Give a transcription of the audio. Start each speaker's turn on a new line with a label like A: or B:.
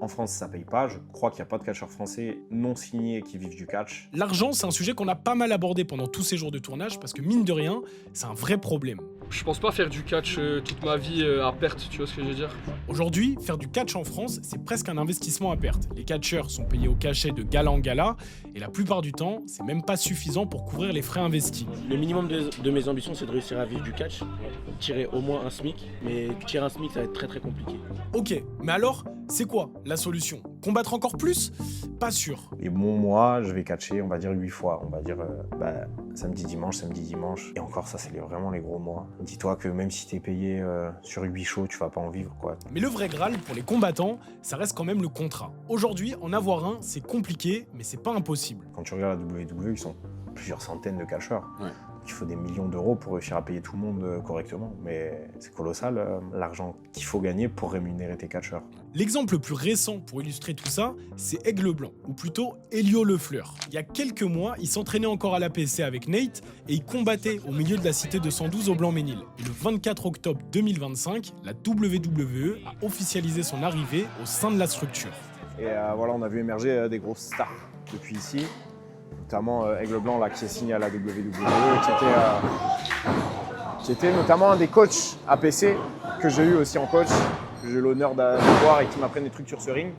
A: En France, ça paye pas. Je crois qu'il n'y a pas de catcheurs français non signés qui vivent du catch.
B: L'argent, c'est un sujet qu'on a pas mal abordé pendant tous ces jours de tournage parce que mine de rien, c'est un vrai problème.
C: Je pense pas faire du catch toute ma vie à perte, tu vois ce que je veux dire?
B: Aujourd'hui, faire du catch en France, c'est presque un investissement à perte. Les catcheurs sont payés au cachet de gala en gala et la plupart du temps, c'est même pas suffisant pour couvrir les frais investis.
D: Le minimum de mes ambitions, c'est de réussir à vivre du catch, tirer au moins un SMIC, mais tirer un SMIC, ça va être très très compliqué.
B: Ok, mais alors, c'est quoi la solution? Combattre encore plus? Pas sûr.
A: Et bon, moi, je vais catcher, on va dire 8 fois. On va dire samedi, dimanche. Et encore, ça, c'est vraiment les gros mois. Dis-toi que même si t'es payé sur 8 shows, tu vas pas en vivre, quoi.
B: Mais le vrai Graal pour les combattants, ça reste quand même le contrat. Aujourd'hui, en avoir un, c'est compliqué, mais c'est pas impossible.
A: Quand tu regardes la WWE, ils sont plusieurs centaines de catcheurs.
D: Ouais.
A: Il faut des millions d'euros pour réussir à payer tout le monde correctement. Mais c'est colossal, l'argent qu'il faut gagner pour rémunérer tes catcheurs.
B: L'exemple le plus récent pour illustrer tout ça, c'est Aigle Blanc, ou plutôt Elio Lefleur. Il y a quelques mois, il s'entraînait encore à l'APC avec Nate et il combattait au milieu de la cité de 112 au Blanc-Ménil. Et le 24 octobre 2025, la WWE a officialisé son arrivée au sein de la structure.
A: Et voilà, on a vu émerger des grosses stars depuis ici. Notamment Aigle Blanc là, qui est signé à la WWE, qui était notamment un des coachs APC que j'ai eu aussi en coach, que j'ai eu l'honneur d'avoir et qui m'apprenne des trucs sur ce ring.